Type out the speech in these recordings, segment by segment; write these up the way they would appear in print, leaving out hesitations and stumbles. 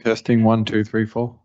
Testing 1, 2, 3, 4.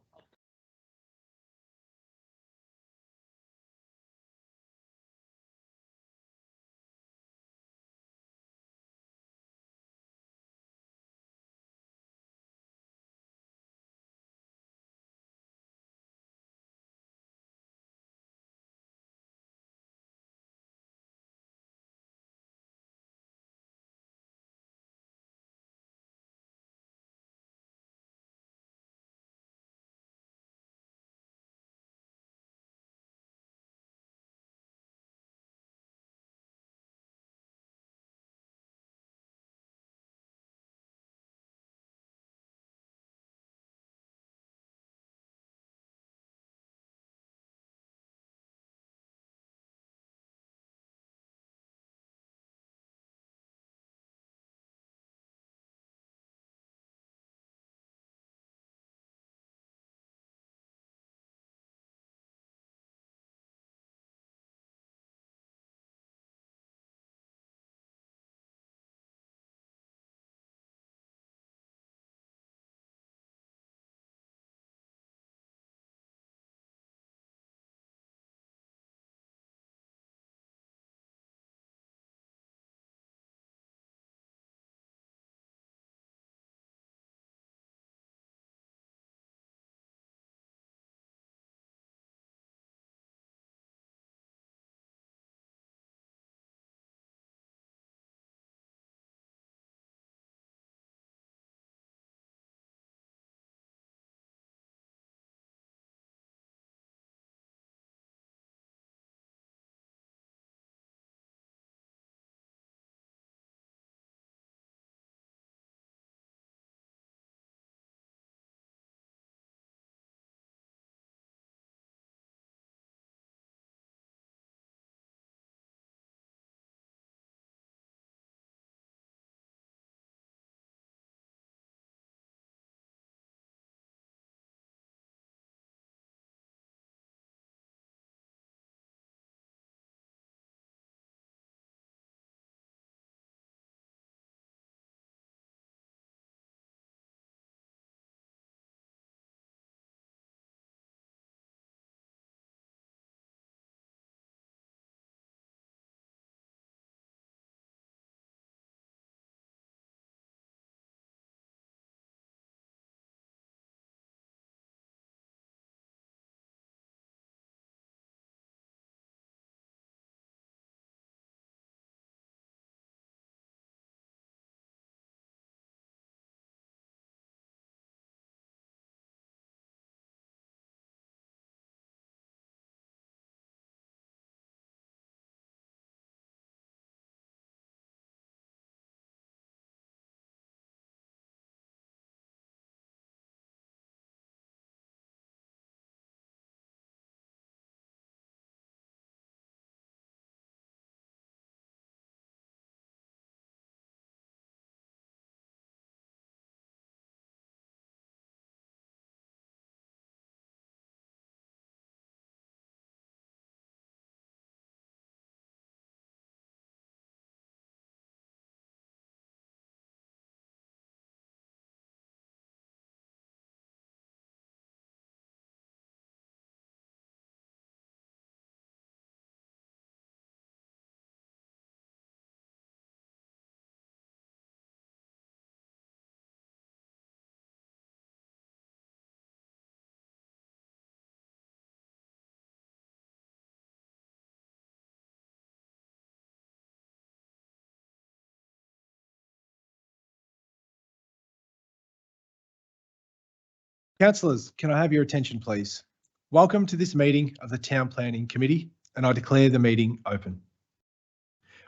Councillors, can I have your attention, please? Welcome to this meeting of the Town Planning Committee, and I declare the meeting open.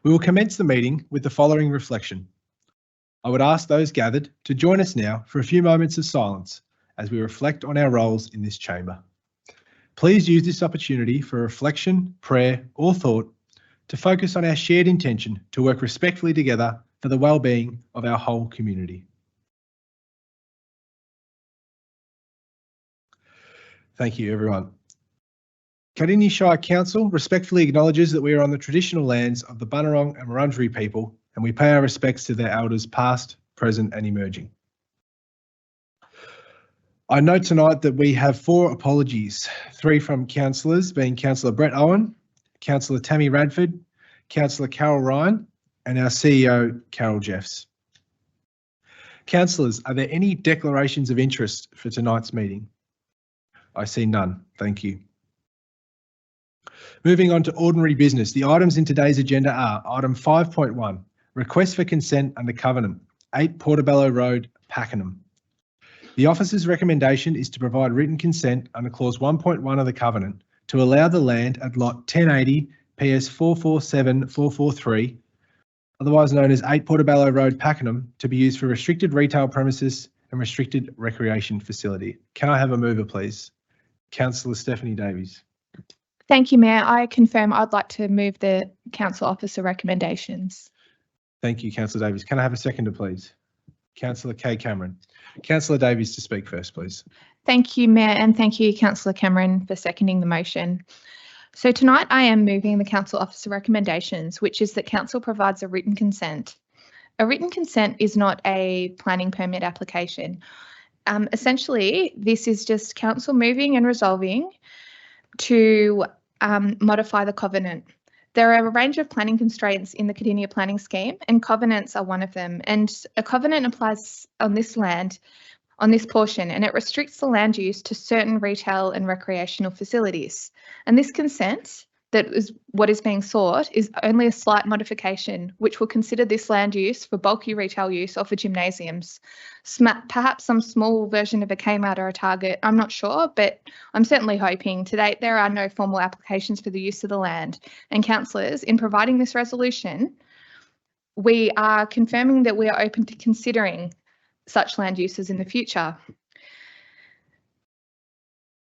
We will commence the meeting with the following reflection. I would ask those gathered to join us now for a few moments of silence as we reflect on our roles in this chamber. Please use this opportunity for reflection, prayer, or thought to focus on our shared intention to work respectfully together for the well-being of our whole community. Thank you, everyone. Cardinia Shire Council respectfully acknowledges that we are on the traditional lands of the Bunurong and Wurundjeri people, and we pay our respects to their elders past, present and emerging. I note tonight that we have 4 apologies, 3 from councillors, being Councillor Brett Owen, Councillor Tammy Radford, Councillor Carol Ryan, and our CEO, Carol Jeffs. Councillors, are there any declarations of interest for tonight's meeting? I see none. Thank you. Moving on to ordinary business. The items in today's agenda are item 5.1, request for consent under covenant, 8 Portobello Road, Pakenham. The officer's recommendation is to provide written consent under clause 1.1 of the covenant to allow the land at lot 1080 PS 447443, otherwise known as 8 Portobello Road, Pakenham, to be used for restricted retail premises and restricted recreation facility. Can I have a mover, please? Councillor Stephanie Davies. Thank you, Mayor. I confirm I'd like to move the council officer recommendations. Thank you, Councillor Davies. Can I have a seconder, please? Councillor Kay Cameron. Councillor Davies to speak first, please. Thank you, Mayor, and thank you, Councillor Cameron, for seconding the motion. So tonight I am moving the council officer recommendations, which is that council provides a written consent. A written consent is not a planning permit application. Essentially, this is just council moving and resolving to modify the covenant. There are a range of planning constraints in the Cardinia planning scheme, and covenants are one of them. And a covenant applies on this land, on this portion, and it restricts the land use to certain retail and recreational facilities. And this consent, that is what is being sought, is only a slight modification, which will consider this land use for bulky retail use or for gymnasiums. Perhaps some small version of a Kmart or a Target, I'm not sure, but I'm certainly hoping. To date, there are no formal applications for the use of the land. And councillors, in providing this resolution, we are confirming that we are open to considering such land uses in the future.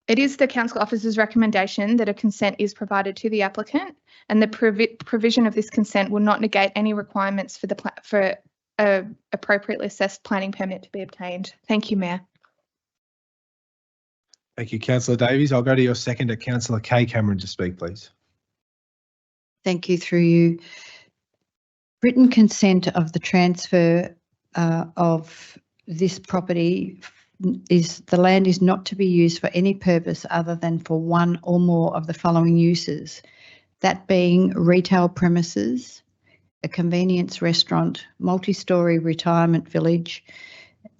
It is the council officer's recommendation that a consent is provided to the applicant, and the provision of this consent will not negate any requirements for a appropriately assessed planning permit to be obtained. Thank you, Mayor. Thank you, Councillor Davies. I'll go to your seconder, Councillor Kay Cameron, to speak, please. Thank you, through you. Written consent of the transfer of this property is the land is not to be used for any purpose other than for one or more of the following uses, that being retail premises, a convenience restaurant, multi-storey retirement village,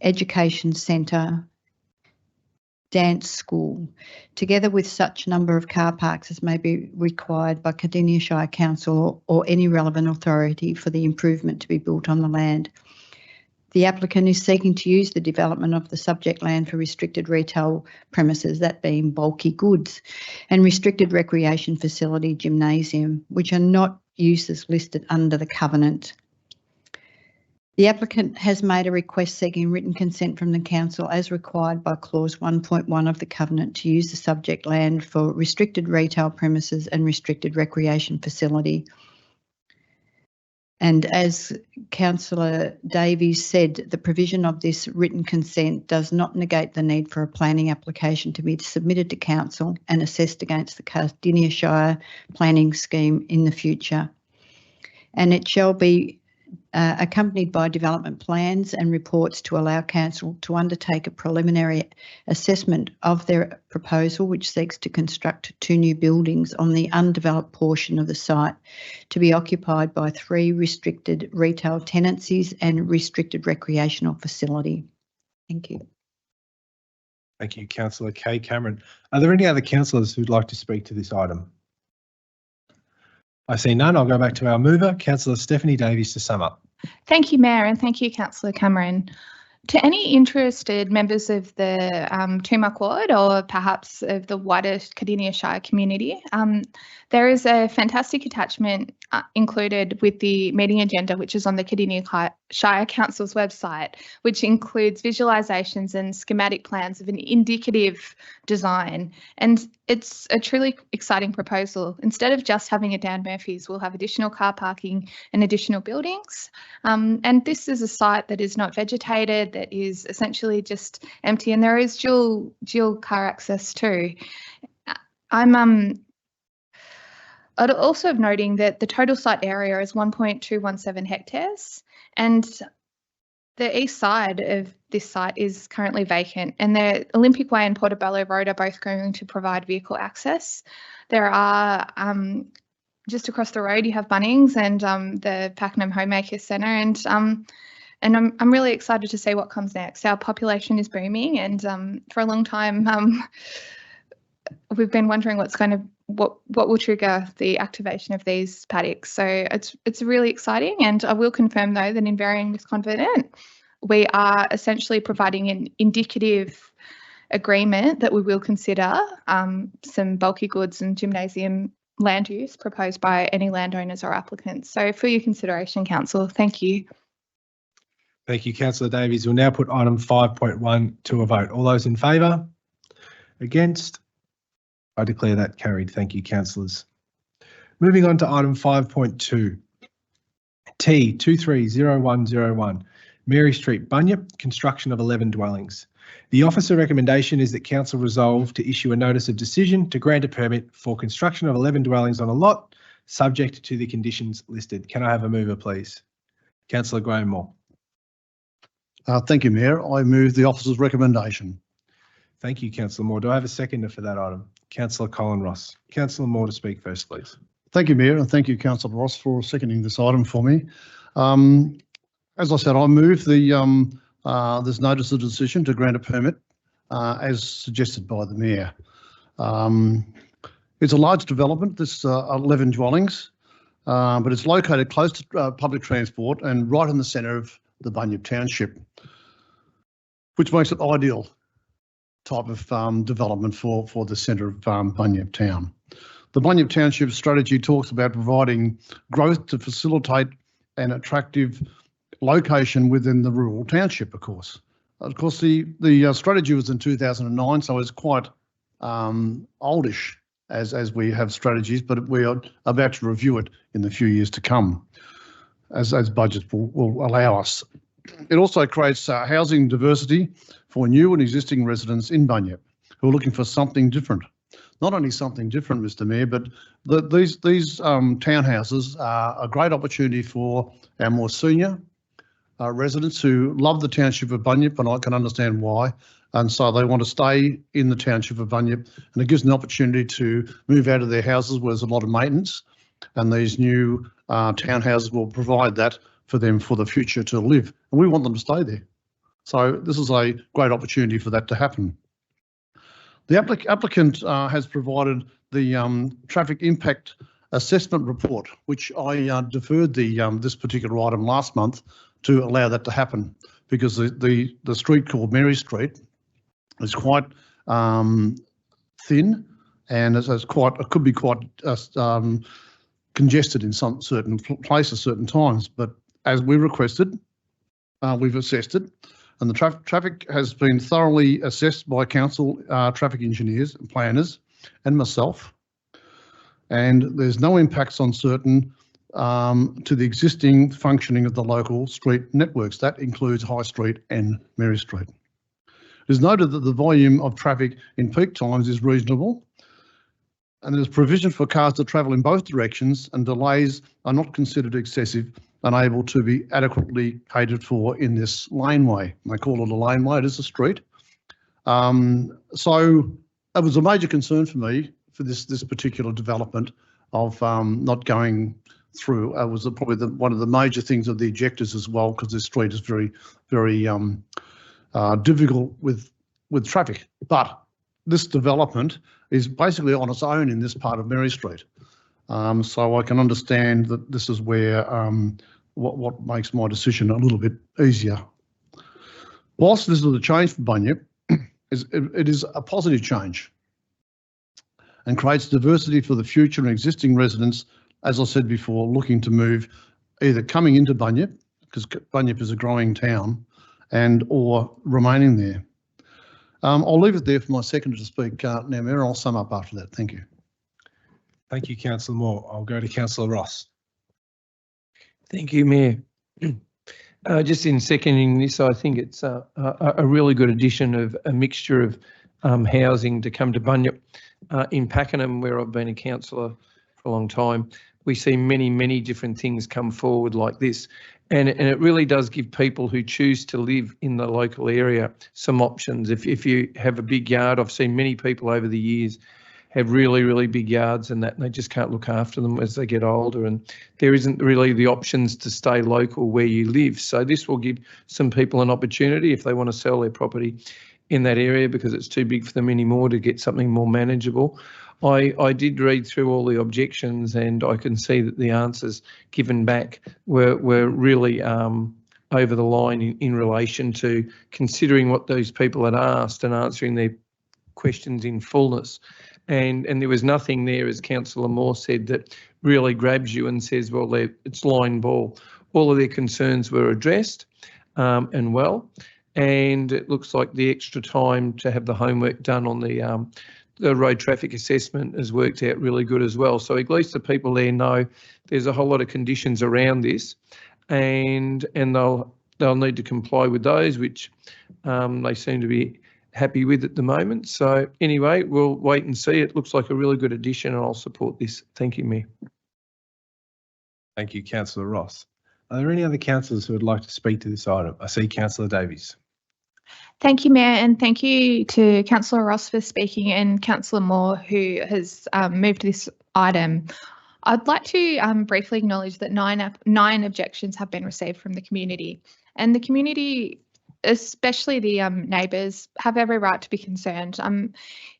education centre, dance school, together with such number of car parks as may be required by Cardinia Shire Council or any relevant authority for the improvement to be built on the land. The applicant is seeking to use the development of the subject land for restricted retail premises, that being bulky goods, and restricted recreation facility, gymnasium, which are not uses listed under the covenant. The applicant has made a request seeking written consent from the council as required by clause 1.1 of the covenant to use the subject land for restricted retail premises and restricted recreation facility. And as Councillor Davies said, the provision of this written consent does not negate the need for a planning application to be submitted to council and assessed against the Cardinia Shire planning scheme in the future. And it shall be accompanied by development plans and reports to allow council to undertake a preliminary assessment of their proposal, which seeks to construct 2 new buildings on the undeveloped portion of the site to be occupied by 3 restricted retail tenancies and restricted recreational facility. Thank you. Thank you, Councillor Kay Cameron. Are there any other councillors who'd like to speak to this item? I see none. I'll go back to our mover, Councillor Stephanie Davies, to sum up. Thank you, Mayor, and thank you, Councillor Cameron. To any interested members of the Tumac Ward or perhaps of the wider Cardinia Shire community, there is a fantastic attachment included with the meeting agenda, which is on the Cardinia Shire Council's website, which includes visualisations and schematic plans of an indicative design. And It's a truly exciting proposal. Instead of just having a Dan Murphy's, we'll have additional car parking and additional buildings. And this is a site that is not vegetated, that is essentially just empty, and there is dual car access too. I'd also noting that the total site area is 1.217 hectares, and the east side of this site is currently vacant, and the Olympic Way and Portobello Road are both going to provide vehicle access. There are, just across the road, you have Bunnings and the Pakenham Homemaker Centre, and I'm really excited to see what comes next. Our population is booming, and for a long time, we've been wondering what will trigger the activation of these paddocks. So it's really exciting, and I will confirm though that in varying this covenant, we are essentially providing an indicative agreement that we will consider some bulky goods and gymnasium land use proposed by any landowners or applicants. So for your consideration, Council, thank you. Thank you, Councillor Davies. We'll now put item 5.1 to a vote. All those in favour? Against? I declare that carried. Thank you, councillors. Moving on to item 5.2. T 230101, Mary Street, Bunyip, construction of 11 dwellings. The officer recommendation is that council resolve to issue a notice of decision to grant a permit for construction of 11 dwellings on a lot, subject to the conditions listed. Can I have a mover, please? Councillor Graham Moore. Thank you, Mayor. I move the officer's recommendation. Thank you, Councillor Moore. Do I have a seconder for that item? Councillor Colin Ross. Councillor Moore to speak first, please. Thank you, Mayor, and thank you, Councillor Ross, for seconding this item for me. As I said, I move this notice of decision to grant a permit as suggested by the Mayor. It's a large development, this 11 dwellings, but it's located close to public transport and right in the centre of the Bunyip Township, which makes it ideal type of development for the centre of Bunyip Town. The Bunyip Township strategy talks about providing growth to facilitate an attractive location within the rural township, of course. Of course, the strategy was in 2009, so it's quite oldish as we have strategies, but we are about to review it in the few years to come as budgets will allow us. It also creates housing diversity for new and existing residents in Bunyip who are looking for something different. Not only something different, Mr. Mayor, but these townhouses are a great opportunity for our more senior residents who love the township of Bunyip, and I can understand why. And so they want to stay in the township of Bunyip, and it gives them an opportunity to move out of their houses where there's a lot of maintenance, and these new townhouses will provide that for them for the future to live. And we want them to stay there. So this is a great opportunity for that to happen. The applicant has provided the traffic impact assessment report, which I deferred this particular item last month to allow that to happen, because the street called Mary Street is quite thin, and it could be quite congested in some certain places, certain times. But as we requested, we've assessed it, and the traffic has been thoroughly assessed by council traffic engineers and planners and myself, and there's no impacts on certain to the existing functioning of the local street networks. That includes High Street and Mary Street. It is noted that the volume of traffic in peak times is reasonable, and there's provision for cars to travel in both directions, and delays are not considered excessive and able to be adequately catered for in this laneway. They call it a laneway, it is a street. So it was a major concern for me for this particular development of not going through. It was probably one of the major things of the objectors as well, because this street is very, very difficult with traffic. But this development is basically on its own in this part of Mary Street. So I can understand that this is where what makes my decision a little bit easier. Whilst this is a change for Bunyip, it is a positive change and creates diversity for the future and existing residents, as I said before, looking to move, either coming into Bunyip, because Bunyip is a growing town, and or remaining there. I'll leave it there for my seconder to speak now, Mayor. I'll sum up after that. Thank you. Thank you, Councillor Moore. I'll go to Councillor Ross. Thank you, Mayor. Just in seconding this, I think it's a really good addition of a mixture of housing to come to Bunyip. In Pakenham, where I've been a councillor for a long time, we see many different things come forward like this. And it really does give people who choose to live in the local area some options. If you have a big yard, I've seen many people over the years have really big yards and they just can't look after them as they get older, and there isn't really the options to stay local where you live. So this will give some people an opportunity if they want to sell their property in that area because it's too big for them anymore to get something more manageable. I did read through all the objections and I can see that the answers given back were really over the line in relation to considering what those people had asked and answering their questions in fullness. And there was nothing there, as Councillor Moore said, that really grabs you and says, well, it's line ball. All of their concerns were addressed and well, and it looks like the extra time to have the homework done on the road traffic assessment has worked out really good as well. So at least the people there know there's a whole lot of conditions around this, and they'll need to comply with those, which they seem to be happy with at the moment. So anyway, we'll wait and see. It looks like a really good addition and I'll support this. Thank you, Mayor. Thank you, Councillor Ross. Are there any other councillors who would like to speak to this item? I see Councillor Davies. Thank you, Mayor, and thank you to Councillor Ross for speaking and Councillor Moore who has moved this item. I'd like to briefly acknowledge that nine objections have been received from the community, and the community, especially the neighbours, have every right to be concerned.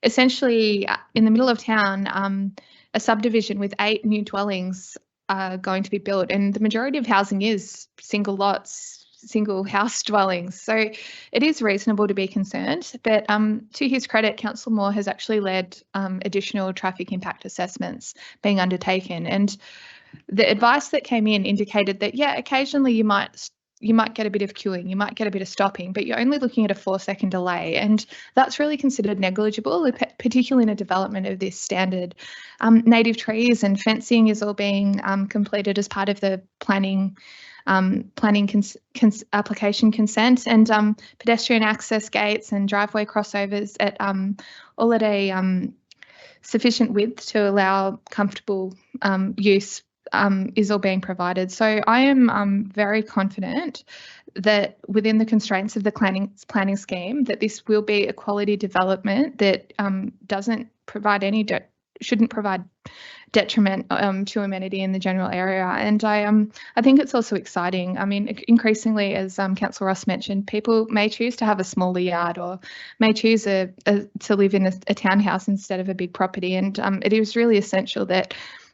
Essentially, in the middle of town, a subdivision with 8 new dwellings are going to be built, and the majority of housing is single lots, single house dwellings. So it is reasonable to be concerned, but to his credit, Councillor Moore has actually led additional traffic impact assessments being undertaken, and the advice that came in indicated that, yeah, occasionally you might get a bit of queuing, you might get a bit of stopping, but you're only looking at a 4-second delay, and that's really considered negligible, particularly in a development of this standard. Native trees and fencing is all being completed as part of the planning application consent, and pedestrian access gates and driveway crossovers at all at a sufficient width to allow comfortable use is all being provided. So I am very confident that within the constraints of the planning scheme, that this will be a quality development that shouldn't provide detriment to amenity in the general area. And I think it's also exciting. I mean, increasingly, as Councillor Ross mentioned, people may choose to have a smaller yard or may choose to live in a townhouse instead of a big property. And it is really essential that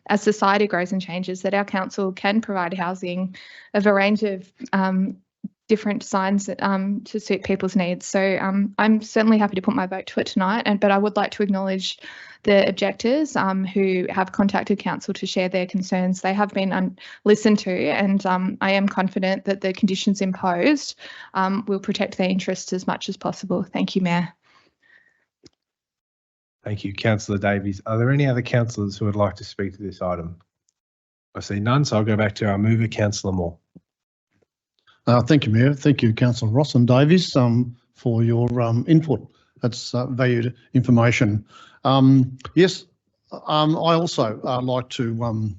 as society grows and changes, that our council can provide housing of a range of different designs to suit people's needs. So I'm certainly happy to put my vote to it tonight, but I would like to acknowledge the objectors who have contacted council to share their concerns. They have been listened to, and I am confident that the conditions imposed will protect their interests as much as possible. Thank you, Mayor. Thank you, Councillor Davies. Are there any other councillors who would like to speak to this item? I see none, so I'll go back to our mover, Councillor Moore. Thank you, Mayor. Thank you, Councillor Ross and Davies, for your input. That's valued information. Yes, I also like to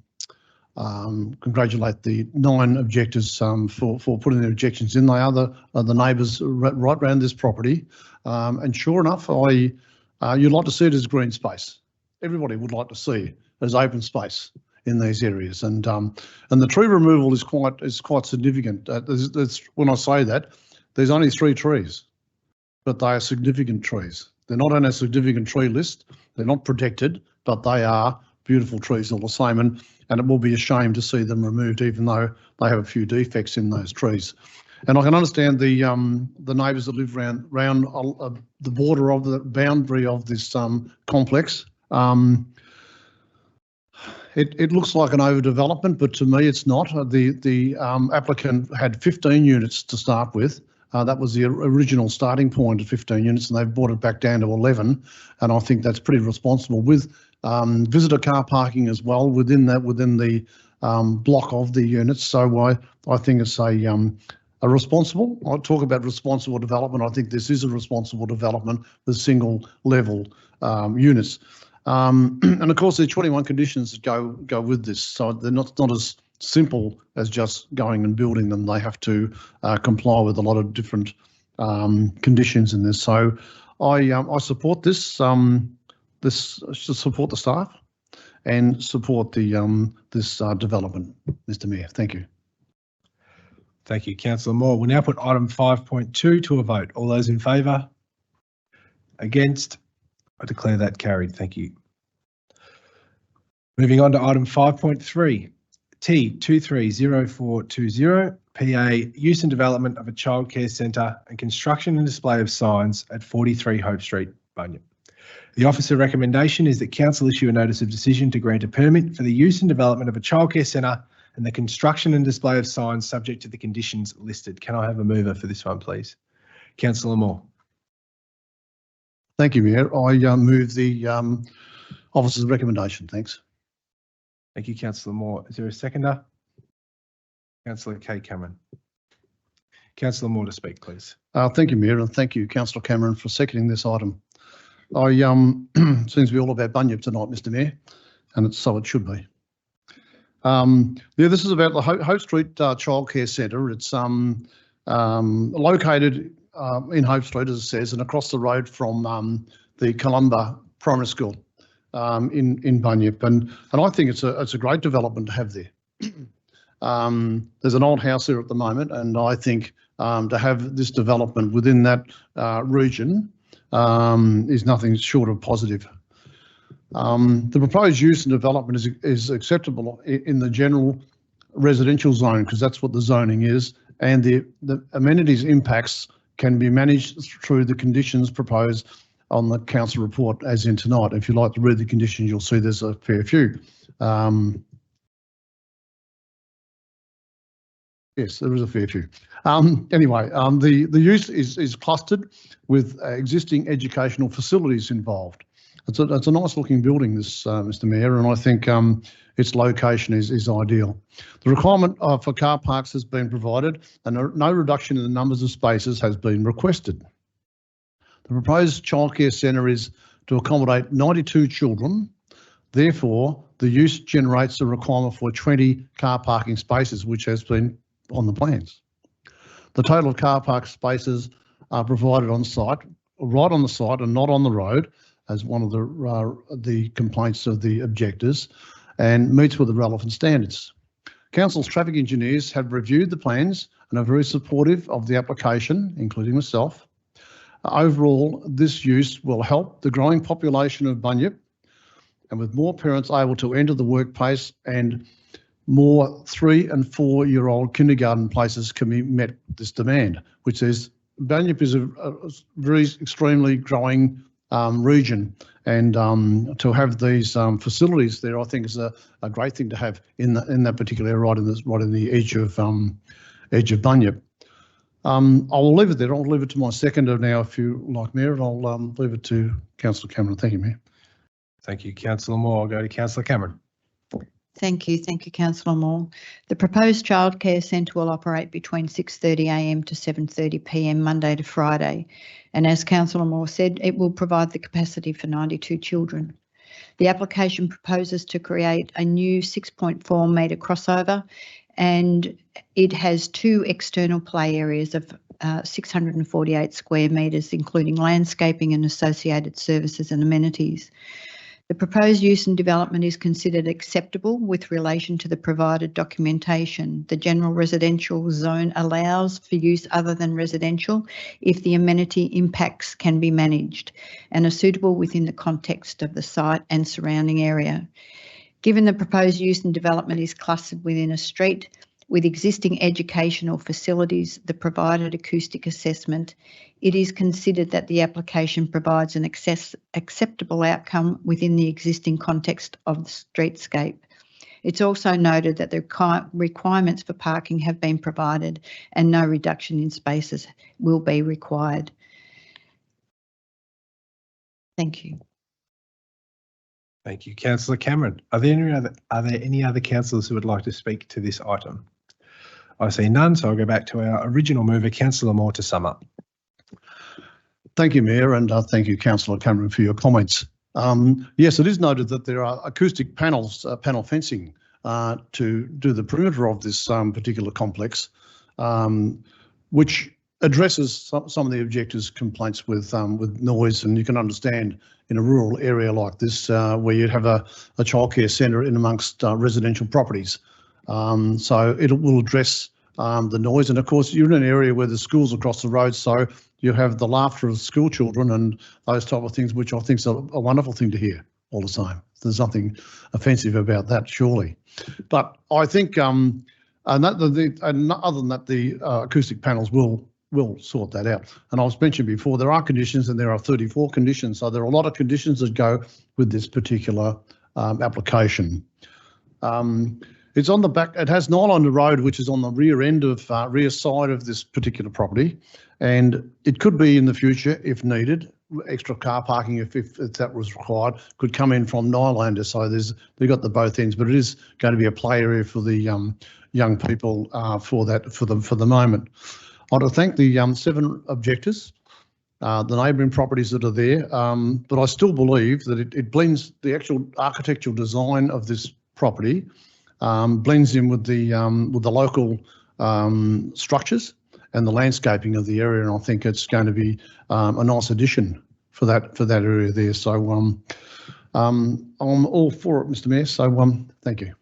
congratulate the 9 objectors for putting their objections in. They are the neighbours right around this property, and sure enough, you'd like to see it as green space. Everybody would like to see it as open space in these areas, and the tree removal is quite significant. When I say that, there's only 3 trees, but they are significant trees. They're not on a significant tree list. They're not protected, but they are beautiful trees all the same, and it will be a shame to see them removed, even though they have a few defects in those trees. And I can understand the neighbours that live around the border of the boundary of this complex. It looks like an overdevelopment, but to me it's not. The applicant had 15 units to start with. That was the original starting point of 15 units, and they've brought it back down to 11. And I think that's pretty responsible, with visitor car parking as well within the block of the units. So I think it's a responsible. I talk about responsible development. I think this is a responsible development with single level units. And of course, there are 21 conditions that go with this, so they're not as simple as just going and building them. They have to comply with a lot of different conditions in this. So I support this. Support the staff and support the this development, Mr. Mayor. Thank you. Thank you, Councillor Moore. We'll now put item 5.2 to a vote. All those in favour? Against? I declare that carried. Thank you. Moving on to item 5.3, T230420, PA, use and development of a childcare centre and construction and display of signs at 43 Hope Street, Bunyip. The officer recommendation is that council issue a notice of decision to grant a permit for the use and development of a childcare centre and the construction and display of signs subject to the conditions listed. Can I have a mover for this one, please? Councillor Moore. Thank you, Mayor. I move the officer's recommendation. Thanks. Thank you, Councillor Moore. Is there a seconder? Councillor Kay Cameron. Councillor Moore to speak, please. Thank you, Mayor, and thank you, Councillor Cameron, for seconding this item. Seems to be all about Bunyip tonight, Mr. Mayor, and so it should be. Yeah, this is about the Hope Street Childcare Centre. It's located in Hope Street, as it says, and across the road from the Columba Primary School in Bunyip, and I think it's a great development to have there. There's an old house there at the moment, and I think to have this development within that region is nothing short of positive. The proposed use and development is acceptable in the general residential zone, because that's what the zoning is, and the amenities impacts can be managed through the conditions proposed on the council report as in tonight. If you like to read the conditions, you'll see there's a fair few. Yes, there is a fair few. Anyway, the use is clustered with existing educational facilities involved. It's a nice looking building, this, Mr. Mayor, and I think its location is ideal. The requirement for car parks has been provided, and no reduction in the numbers of spaces has been requested. The proposed childcare centre is to accommodate 92 children. Therefore, the use generates a requirement for 20 car parking spaces, which has been on the plans. The total of car park spaces are provided on site, right on the site and not on the road, as one of the complaints of the objectors, and meets with the relevant standards. Council's traffic engineers have reviewed the plans and are very supportive of the application, including myself. Overall, this use will help the growing population of Bunyip, and with more parents able to enter the workplace and more 3- and 4-year-old kindergarten places can be met this demand, which is Bunyip is a very extremely growing region, and to have these facilities there, I think is a great thing to have in that particular area, right in the edge of Bunyip. I will leave it there. I'll leave it to my seconder now, if you like, Mayor, and I'll leave it to Councillor Cameron. Thank you, Mayor. Thank you, Councillor Moore. I'll go to Councillor Cameron. Thank you, Councillor Moore. The proposed childcare centre will operate between 6:30 a.m. to 7:30 p.m. Monday to Friday, and as Councillor Moore said, it will provide the capacity for 92 children. The application proposes to create a new 6.4 metre crossover, and it has 2 external play areas of 648 square metres, including landscaping and associated services and amenities. The proposed use and development is considered acceptable with relation to the provided documentation. The general residential zone allows for use other than residential if the amenity impacts can be managed and are suitable within the context of the site and surrounding area. Given the proposed use and development is clustered within a street with existing educational facilities, the provided acoustic assessment, it is considered that the application provides an acceptable outcome within the existing context of the streetscape. It's also noted that the requirements for parking have been provided and no reduction in spaces will be required. Thank you. Thank you, Councillor Cameron. Are there any other councillors who would like to speak to this item? I see none, so I'll go back to our original mover, Councillor Moore, to sum up. Thank you, Mayor, and thank you, Councillor Cameron, for your comments. Yes, it is noted that there are acoustic panels, panel fencing to do the perimeter of this particular complex, which addresses some of the objectors' complaints with noise, and you can understand in a rural area like this where you'd have a childcare centre in amongst residential properties. So it will address the noise, and of course you're in an area where the school's across the road, so you have the laughter of school children and those type of things, which I think is a wonderful thing to hear all the same. There's nothing offensive about that, surely. But I think, and other than that, the acoustic panels will sort that out. And I was mentioned before, there are conditions and there are 34 conditions. So there are a lot of conditions that go with this particular application. It's on the back, it has Nile on the road, which is on the rear side of this particular property. And it could be in the future, if needed, extra car parking if that was required, could come in from Nylander. So they've got the both ends, but it is going to be a play area for the young people for the moment. I want to thank the 7 objectors, the neighbouring properties that are there, but I still believe that it blends the actual architectural design of this property, blends in with the local structures and the landscaping of the area, and I think it's going to be a nice addition for that area there. So I'm all for it, Mr. Mayor. So thank you.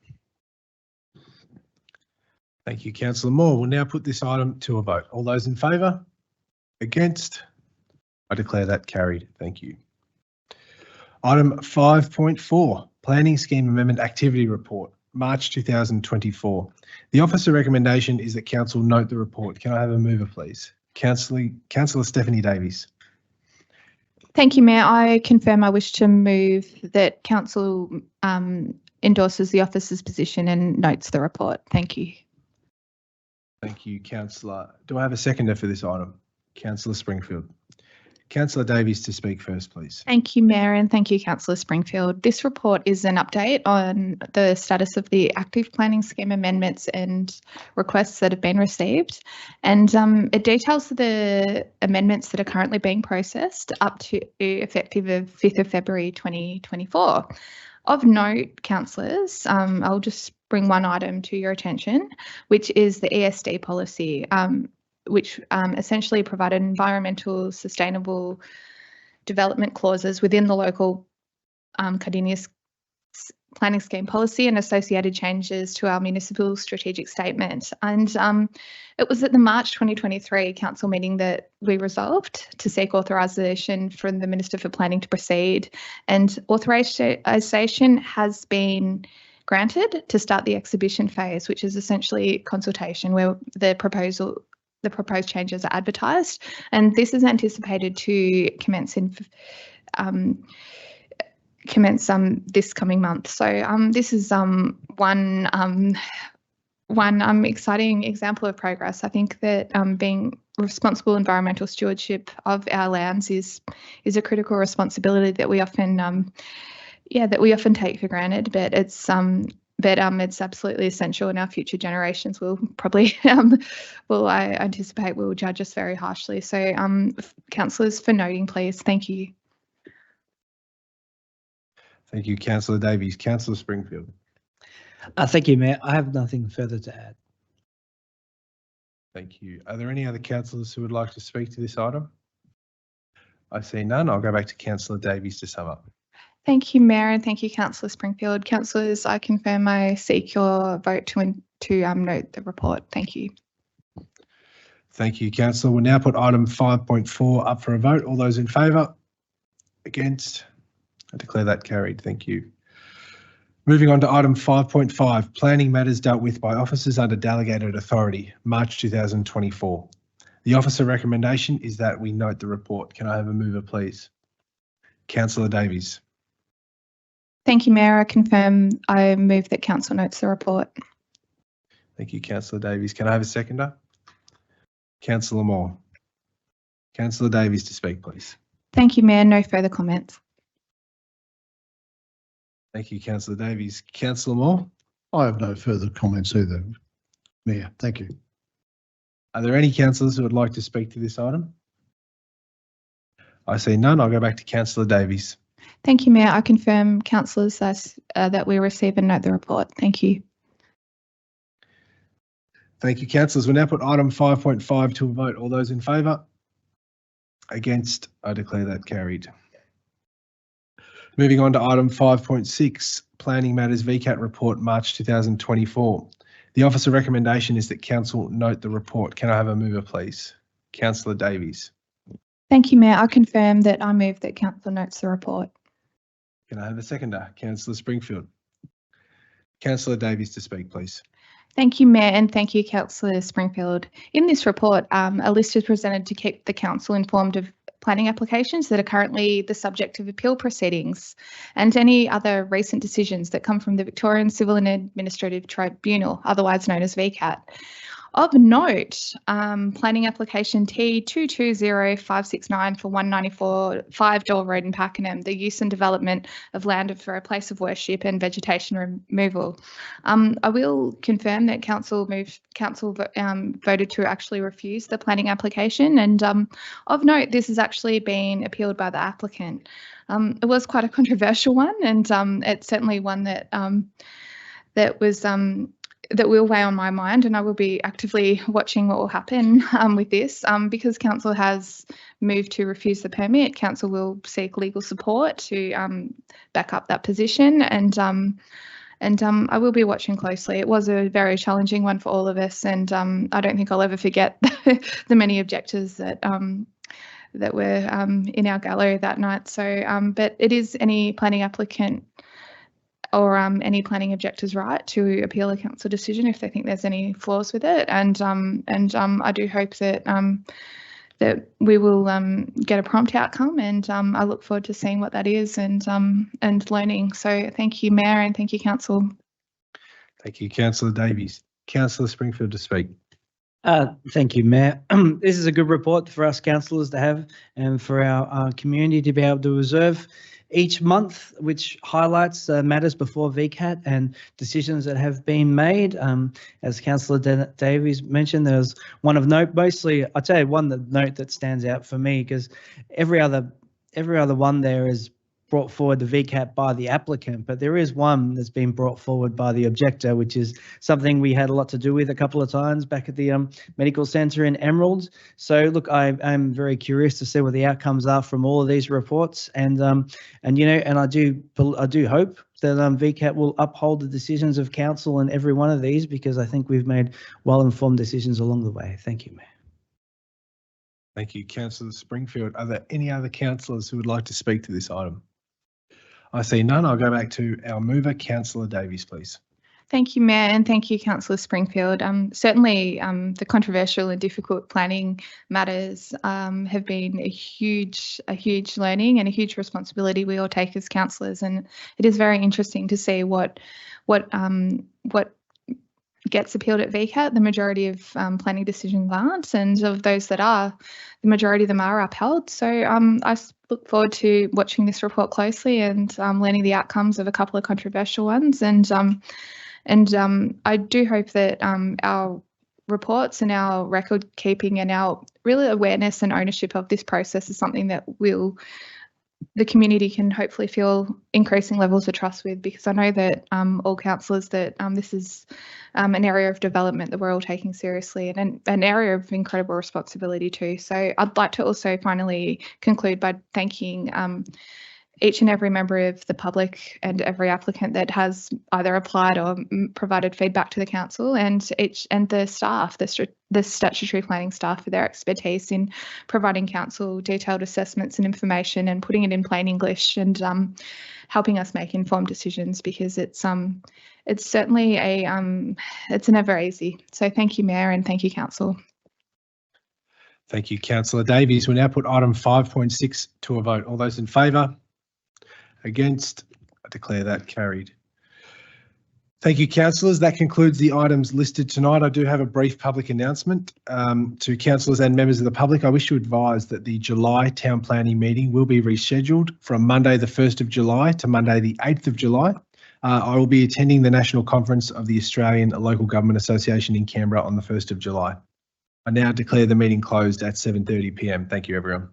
Thank you, Councillor Moore. We'll now put this item to a vote. All those in favour? Against? I declare that carried. Thank you. Item 5.4, Planning Scheme Amendment Activity Report, March 2024. The officer recommendation is that Council note the report. Can I have a mover, please? Councillor Stephanie Davies. Thank you, Mayor. I confirm I wish to move that Council endorses the officer's position and notes the report. Thank you. Thank you, Councillor. Do I have a seconder for this item? Councillor Springfield. Councillor Davies to speak first, please. Thank you, Mayor, and thank you, Councillor Springfield. This report is an update on the status of the active planning scheme amendments and requests that have been received. And it details the amendments that are currently being processed up to effective of 5th of February 2024. Of note, councillors, I'll just bring one item to your attention, which is the ESD policy, which essentially provided environmental sustainable development clauses within the local Cardinia planning scheme policy and associated changes to our municipal strategic statement. And it was at the March 2023 council meeting that we resolved to seek authorisation from the Minister for Planning to proceed, and authorisation has been granted to start the exhibition phase, which is essentially consultation where the proposed changes are advertised, and this is anticipated to commence this coming month. So this is one exciting example of progress. I think that being responsible environmental stewardship of our lands is a critical responsibility that we often take for granted, but it's absolutely essential, and our future generations will probably, I anticipate, will judge us very harshly. So, councillors, for noting, please. Thank you. Thank you, Councillor Davies. Councillor Springfield. Thank you, Mayor. I have nothing further to add. Thank you. Are there any other councillors who would like to speak to this item? I see none. I'll go back to Councillor Davies to sum up. Thank you, Mayor, and thank you, Councillor Springfield. Councillors, I confirm I seek your vote to note the report. Thank you. Thank you, Councillor. We'll now put item 5.4 up for a vote. All those in favour? Against? I declare that carried. Thank you. Moving on to item 5.5, planning matters dealt with by officers under delegated authority, March 2024. The officer recommendation is that we note the report. Can I have a mover, please? Councillor Davies. Thank you, Mayor. I move that council notes the report. Thank you, Councillor Davies. Can I have a seconder? Councillor Moore. Councillor Davies to speak, please. Thank you, Mayor. No further comments. Thank you, Councillor Davies. Councillor Moore, I have no further comments either, Mayor. Thank you. are there any councillors who would like to speak to this item? I see none. I'll go back to Councillor Davies. Thank you, Mayor. I confirm councillors that we receive and note the report. Thank you. Thank you, councillors. We'll now put item 5.5 to a vote. All those in favour? Against? I declare that carried. Moving on to item 5.6, Planning Matters VCAT Report, March 2024. The officer recommendation is that council note the report. Can I have a mover, please? Councillor Davies. Thank you, Mayor. I confirm that I move that council notes the report. Can I have a seconder? Councillor Springfield. Councillor Davies to speak, please. Thank you, Mayor, and thank you, Councillor Springfield. In this report, a list is presented to keep the council informed of planning applications that are currently the subject of appeal proceedings and any other recent decisions that come from the Victorian Civil and Administrative Tribunal, otherwise known as VCAT. Of note, planning application T220569 for 194 5 Door Road in Pakenham, the use and development of land for a place of worship and vegetation removal. I will confirm that council voted to actually refuse the planning application, and of note, this has actually been appealed by the applicant. It was quite a controversial one, and it's certainly one that that will weigh on my mind, and I will be actively watching what will happen with this. Because council has moved to refuse the permit, council will seek legal support to back up that position, and I will be watching closely. It was a very challenging one for all of us, and I don't think I'll ever forget the many objectors that were in our gallery that night. So, but it is any planning applicant or any planning objector's right to appeal a council decision if they think there's any flaws with it, and I do hope that that we will get a prompt outcome, and I look forward to seeing what that is and learning. So thank you, Mayor, and thank you, Council. Thank you, Councillor Davies. Councillor Springfield to speak. Thank you, Mayor. This is a good report for us councillors to have and for our community to be able to observe each month, which highlights matters before VCAT and decisions that have been made. As Councillor Davies mentioned, there's one of note. Mostly, I'd say one note that stands out for me, because every other one there is brought forward the VCAT by the applicant, but there is one that's been brought forward by the objector, which is something we had a lot to do with a couple of times back at the medical centre in Emerald. So look, I'm very curious to see what the outcomes are from all of these reports, and I do hope that VCAT will uphold the decisions of council in every one of these, because I think we've made well-informed decisions along the way. Thank you, Mayor. Thank you, Councillor Springfield. Are there any other councillors who would like to speak to this item? I see none. I'll go back to our mover, Councillor Davies, please. Thank you, Mayor, and thank you, Councillor Springfield. Certainly, the controversial and difficult planning matters have been a huge learning and a huge responsibility we all take as councillors, and it is very interesting to see what gets appealed at VCAT. The majority of planning decisions aren't, and of those that are, the majority of them are upheld. So I look forward to watching this report closely and learning the outcomes of a couple of controversial ones. And I do hope that our reports and our record keeping and our real awareness and ownership of this process is something that the community can hopefully feel increasing levels of trust with, because I know that all councillors that this is an area of development that we're all taking seriously, and an area of incredible responsibility too. So I'd like to also finally conclude by thanking each and every member of the public and every applicant that has either applied or provided feedback to the council, and the staff, the statutory planning staff, for their expertise in providing council detailed assessments and information and putting it in plain English, and helping us make informed decisions, because it's certainly it's never easy. So thank you, Mayor, and thank you, Council. Thank you, Councillor Davies. We now put item 5.6 to a vote. All those in favour? Against? I declare that carried. Thank you, councillors. That concludes the items listed tonight. I do have a brief public announcement to councillors and members of the public. I wish to advise that the July town planning meeting will be rescheduled from Monday the 1st of July to Monday the 8th of July. I will be attending the National Conference of the Australian Local Government Association in Canberra on the 1st of July. I now declare the meeting closed at 7:30 p.m. Thank you, everyone.